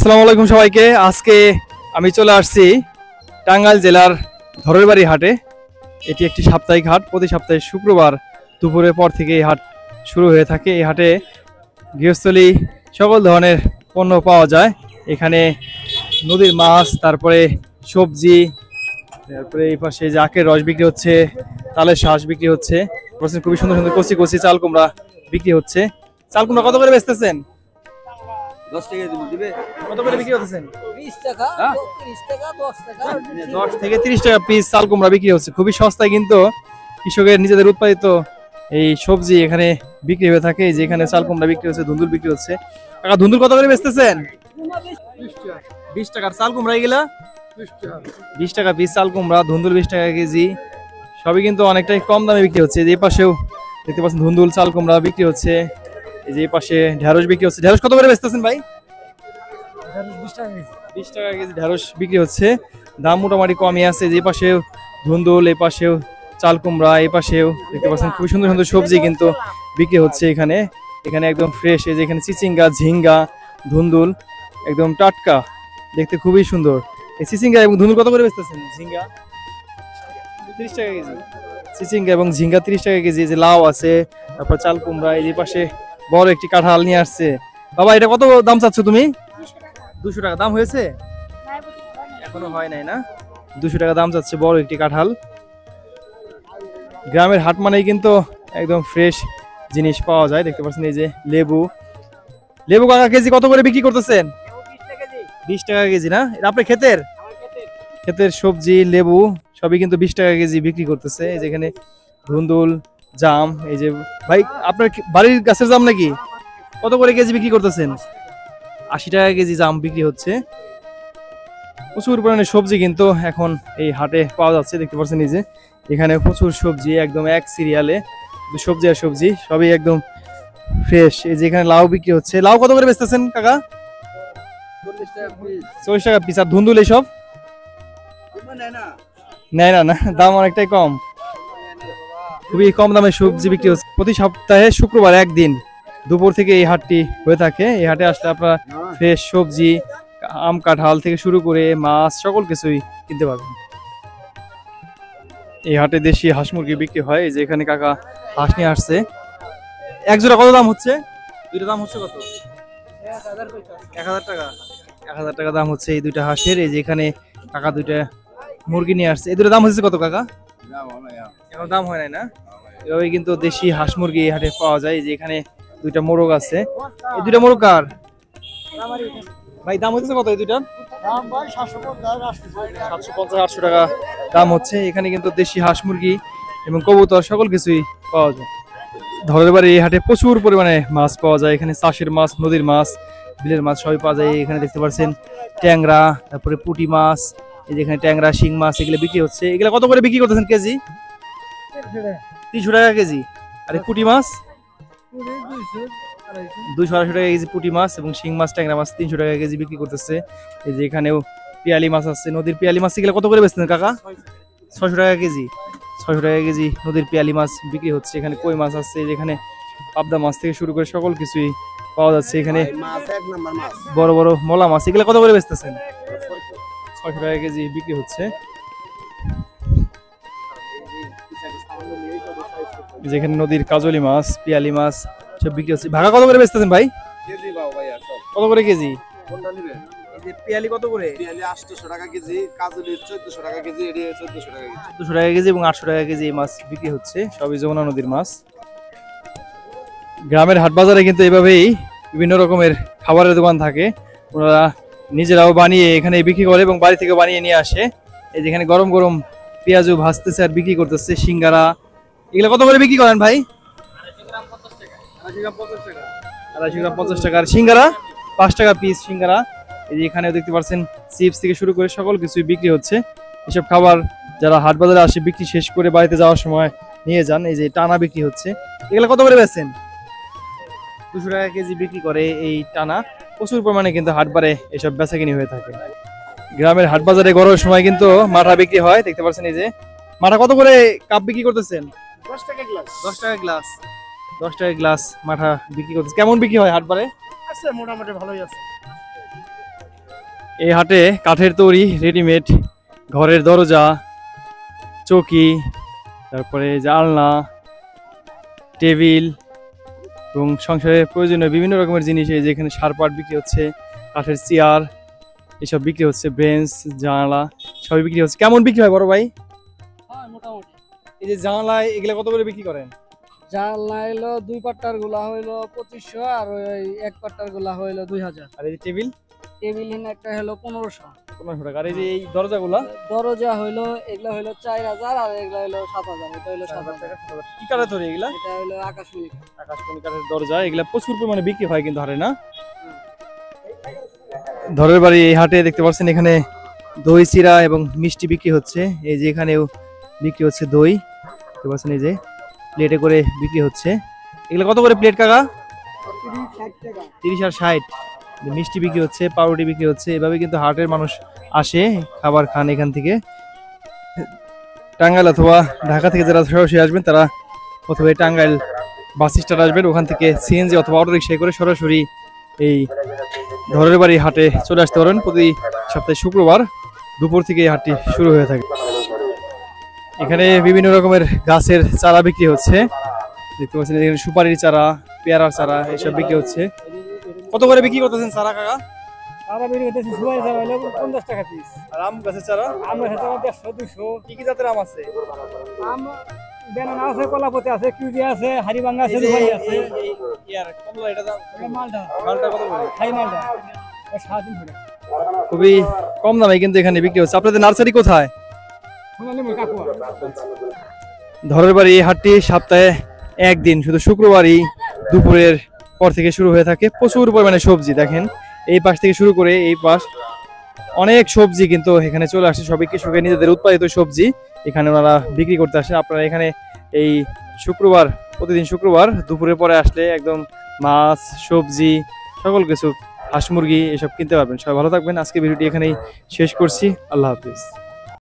আসসালামু আলাইকুম সবাইকে। আজকে আমি চলে আসছি টাঙ্গাইল জেলার ধরেরবাড়ি হাটে। এটি একটি সাপ্তাহিক হাট, প্রতি সপ্তাহে শুক্রবার দুপুরের পর থেকে এই হাট শুরু হয়ে থাকে। এই হাটে গৃহস্থলী সকল ধরনের পণ্য পাওয়া যায়। এখানে নদীর মাছ, তারপরে সবজি, তারপরে এই পাশে যে আখের রস বিক্রি হচ্ছে, তালের শাঁস বিক্রি হচ্ছে, খুবই সুন্দর সুন্দর কচি কচি চাল কুমড়া বিক্রি হচ্ছে। চাল কুমড়া কত করে বেচতেছেন? 10 টাকা দিবে। কত করে বিক্রি হতেছেন? 20 টাকা, 30 টাকা, 10 টাকা, 10 থেকে 30 টাকা পিস চাল কুমড়া বিক্রি হচ্ছে। খুবই সস্তায় কিন্তু কৃষকের নিজেদের উৎপাদিত এই সবজি এখানে বিক্রি হয়ে থাকে। যে এখানে চাল কুমড়া বিক্রি হচ্ছে, ধুন্দুল বিক্রি হচ্ছে। কাকা ধুন্দুল কত করে বেচতেছেন? 20 টাকার চাল কুমড়া এগুলা 20 টাকা পিস চাল কুমড়া, ধুন্দুল 20 টাকা কেজি। সবই কিন্তু অনেকটাই কম দামে বিক্রি হচ্ছে। এই পাশেও দেখতে পাচ্ছেন ধুন্দুল চাল কুমড়া বিক্রি হচ্ছে। এই যে পাশে ঢেঁড়স বিক্রি হচ্ছে। ঢেঁড়স কত করে বেচতেছেন ভাই? 20 টাকা কেজি ঢেঁড়স বিক্রি হচ্ছে। দাম মোটামুটি কমই আছে। যে পাশেও ধুন্দুল, এই পাশেও চাল কুমড়া, এই পাশেও দেখতে পাচ্ছেন খুবই সুন্দর সুন্দর সবজি কিন্তু বিক্রি হচ্ছে এখানে। এখানে একদম ফ্রেশ, এই যে এখানে চিচিঙ্গা, ঝিঙ্গা, ধুন্দুল একদম টাটকা, দেখতে খুবই সুন্দর। এই চিচিঙ্গা এবং ধুন্দুল কত করে বেচতেছেন? ঝিঙ্গা 30 টাকা কেজি, চিচিঙ্গা এবং ঝিঙ্গা 30 টাকা কেজি। যে লাউ আছে, তারপর চাল কুমড়া, এই যে পাশে বড় একটি কাঁঠাল নিয়ে আসছে। বাবা এটা কত দাম চাচ্ছ তুমি? 200 টাকা দাম হয়েছে? এখনো হয় নাই না? 200 টাকা দাম চাচ্ছে বড় একটি কাঁঠাল। গ্রামের হাট মানেই কিন্তু একদম ফ্রেশ জিনিস পাওয়া যায়। দেখতে পাচ্ছেন এই যে লেবু, লেবু কাকা কেজি কত করে বিক্রি করতেছেন? 20 টাকা কেজি না? এটা আপনার ক্ষেতের ক্ষেতের সবজি, লেবু সবই কিন্তু 20 টাকা কেজি বিক্রি করতেছে। এই যেখানে ধুন্দুল, জাম, এই যে ভাই আপনার বাড়ির গাছের জাম নাকি? কত করে কেজি বিক্রি করতেছেন? 80 টাকা কেজি জাম বিক্রি হচ্ছে। প্রচুর পরিমাণে সবজি কিন্তু এখন এই হাটে পাওয়া যাচ্ছে। দেখতে পাচ্ছেন এই যে এখানে প্রচুর সবজি, একদম এক সিরিয়ালে সবজি আর সবজি সবই একদম ফ্রেশ। এই যে এখানে লাউ বিক্রি হচ্ছে। লাউ কত করে বেচতেছেন কাকা? 40 টাকা পিস। আর ধুন্দুল এইসব নেয় না? দাম অনেকটাই কম, খুবই কম দামে সবজি বিক্রি হচ্ছে। প্রতি সপ্তাহে শুক্রবার একদিন দুপুর থেকে এই হাটটি হয়ে থাকে। এই হাটে আসলে আপনারা ফ্রেশ সবজি, আম কাঁঠাল থেকে শুরু করে মাছ সকল কিছুই কিনতে পারবেন। এই হাটে দেশি হাঁস মুরগি বিক্রি হয়। এই যে এখানে কাকা হাঁস নিয়ে আসছে। এক জোড়া কত দাম হচ্ছে? দুইটা দাম হচ্ছে কত? 1000 টাকা। 1000 টাকা দাম হচ্ছে এই দুইটা হাঁসের। এই যে এখানে কাকা দুইটা মুরগি নিয়ে আসছে। এই দুটো দাম হচ্ছে কত কাকা? এখন দাম হয় নাই না? এভাবে কিন্তু দেশি হাঁস মুরগি এই হাটে পাওয়া যায়। যে এখানে দুইটা মোরগ আছে। এই দুইটা মোরগ কার ভাই? দাম হচ্ছে কত এই দুইটার? 750-800 টাকা দাম হচ্ছে। এখানে কিন্তু দেশি হাঁস মুরগি এবং কবুতর সকল কিছুই পাওয়া যায়। ধরেরবাড়ি এই হাটে প্রচুর পরিমাণে মাছ পাওয়া যায়। এখানে চাষের মাছ, নদীর মাছ, বিলের মাছ সবই পাওয়া যায়। এখানে দেখতে পাচ্ছেন ট্যাংরা, তারপরে পুঁটি মাছ, এই যে এখানে ট্যাংরা, শিং মাছ এগুলো বিক্রি হচ্ছে। এগুলো কত করে বিক্রি করতেছেন কেজি? 300 টাকা কেজি। আর পুঁটি মাছ 200-250 টাকা কেজি পুঁটি মাছ, এবং শিং মাছ, ট্যাংরা মাছ 300 টাকা কেজি বিক্রি করতেছে। এই যে এখানেও পিয়ালি মাছ আছে, নদীর পিয়ালি মাছ। এগুলো কত করে বেচতেছেন কাকা? 600 টাকা কেজি। 600 টাকা কেজি নদীর পিয়ালি মাছ বিক্রি হচ্ছে। এখানে কই মাছ আছে, যেখানে পাবদা মাছ থেকে শুরু করে সকল কিছুই পাওয়া যাচ্ছে। এখানে বড় বড় মলা মাছ, এগুলো কত করে বেচতেছেন? 600 টাকা কেজি বিক্রি হচ্ছে। যেখানে নদীর কাজলি মাছ, পিয়ালি মাছ সব বিক্রি হচ্ছে। ভাগা কত করে বেচতেছেন ভাই? কত করে কেজি? পিয়ালি কত করে? 800 টাকা কেজি, কাজলি 1400 টাকা কেজি, এডি 1400 টাকা কেজি। 1400 টাকা কেজি এবং 800 টাকা কেজি এই মাছ বিক্রি হচ্ছে। সবই যমুনা নদীর মাছ। গ্রামের হাট বাজারে কিন্তু এভাবেই বিভিন্ন রকমের খাবারের দোকান থাকে। ওনারা নিজেরাও বানিয়ে এখানে বিক্রি করে এবং বাড়ি থেকে বানিয়ে নিয়ে আসে। এই যেখানে গরম গরম পেঁয়াজু ভাজতেছে আর বিক্রি করতেছে। সিঙ্গারা এগুলো কত করে বিক্রি করেন ভাই? 250 গ্রাম 50 টাকা। আর সিঙ্গারা 5 টাকা পিস সিঙ্গারা। এই যে এখানে দেখতে পাচ্ছেন চিপস থেকে শুরু করে সকল কিছুই বিক্রি হচ্ছে। এসব খাবার যারা হাট বাজারে আসে বিক্রি শেষ করে বাড়িতে যাওয়ার সময় নিয়ে যান। এই যে টানা বিক্রি হচ্ছে। এগুলো কত করে বেচেন? 200 টাকা কেজি বিক্রি করে এই টানা। প্রচুর পরিমাণে কিন্তু হাটবারে এসব বেচাকিনি হয়ে থাকে। গ্রামের হাট বাজারে গরমের সময় কিন্তু মাঠা বিক্রি হয়। দেখতে পাচ্ছেন এই যে মাঠা কত করে কাপ বিক্রি করতেছেন? 10 টাকা গ্লাস। 10 টাকা গ্লাস। 10 টাকা গ্লাস মাঠা বিক্রি করতেছে। কেমন বিক্রি হয় হাটবারে? আছে মোটামুটি ভালোই আছে। এই হাটে কাঠের তৈরি রেডিমেড ঘরের দরজা, চৌকি, তারপরে জানলা, টেবিল এবং সংসারের প্রয়োজনীয় বিভিন্ন রকমের জিনিস, এই যে এখানে সারপাট বিক্রি হচ্ছে, কাঠের চেয়ার এসব বিক্রি হচ্ছে, বেঞ্চ, জানালা সবই বিক্রি হচ্ছে। কেমন বিক্রি হয় বড় ভাই? মোটামুটি এই যে জানালা এগুলা কত করে বিক্রি করেন? জানলা হইলো 2 পাট্টার গুলা হইলো 2500 আর ওই 1 পাট্টার গুলা হইলো 2000। আর এই যে টেবিল টেবিল একটা হলো 1500। 1500 টাকা। আর এই যে এই দরজাগুলা দরজা হইলো এগুলা হইলো 4000 আর এগুলা হইলো 7000। এটা হইলো 7000 টাকা। কি কাঠের তৈরি এগুলা? এটা হইলো আকাশমণি। আকাশমণি কাঠের দরজা, এগুলা প্রচুর পরিমাণে বিক্রি হয় কিন্তু হাটে না? ধরের বাড়ি এই হাটে দেখতে পাচ্ছেন এখানে দই, চিরা এবং মিষ্টি বিক্রি হচ্ছে। এই যে এখানেও বিক্রি হচ্ছে দই, দেখতে পাচ্ছেন এই যে প্লেটে করে বিক্রি হচ্ছে। এগুলো কত করে প্লেট কাকা? 30-60 টাকা। 30 আর 60। মিষ্টি বিক্রি হচ্ছে, পাউরুটি বিক্রি হচ্ছে। এভাবে কিন্তু হাটের মানুষ আসে, খাবার খান এখান থেকে। টাঙ্গাইল অথবা ঢাকা থেকে যারা সরাসরি আসবেন তারা অথবা টাঙ্গাইল বাস স্ট্যান্ড আসবেন, ওখান থেকে সিএনজি অথবা অটো রিক্সায় করে সরাসরি এই ধরের বাড়ি হাটে চলে আসতে পারেন। প্রতি সপ্তাহে শুক্রবার দুপুর থেকে এই হাটটি শুরু হয়ে থাকে। এখানে বিভিন্ন রকমের গাছের চারা বিক্রি হচ্ছে, দেখতে পাচ্ছেন এখানে সুপারির চারা, পেয়ারার চারা এইসব বিক্রি হচ্ছে। কত করে বিক্রি করতেছেন চারা কাকা? চারা বিক্রি করতেছি সুপারি চারা হইলো 50 টাকা পিস। আর আম গাছের চারা? আমরা চারা 150-200। কি কি জাতের আম আছে? আম বেনানা আছে, কলাপতি আছে, কিউজি আছে, হারিবাঙ্গা আছে, দুবাই আছে। ইয়ার কমলা এটা দাম? এটা মালটা। মালটা কত করে? খাই মালটা। এটা 7 দিন ধরে। খুবই কম দামে কিন্তু এখানে বিক্রি হচ্ছে। আপনাদের নার্সারি কোথায়? সোনালী মই কাকুয়া। ধরের বাড়ি এই হাটটি সপ্তাহে একদিন, শুধু শুক্রবারই দুপুরের পর থেকে শুরু হয়ে থাকে। প্রচুর পরিমাণে সবজি, দেখেন এই পাশ থেকে শুরু করে এই পাশ অনেক সবজি কিন্তু এখানে চলে আসে। সবই কৃষকের নিজেদের উৎপাদিত সবজি এখানে ওনারা বিক্রি করতে আসেন। আপনারা এখানে এই শুক্রবার, প্রতিদিন শুক্রবার দুপুরের পরে আসলে একদম মাছ, সবজি, সকল কিছু, হাঁস মুরগি এসব কিনতে পারবেন। সবাই ভালো থাকবেন। আজকে ভিডিওটি এখানেই শেষ করছি। আল্লাহ হাফিজ।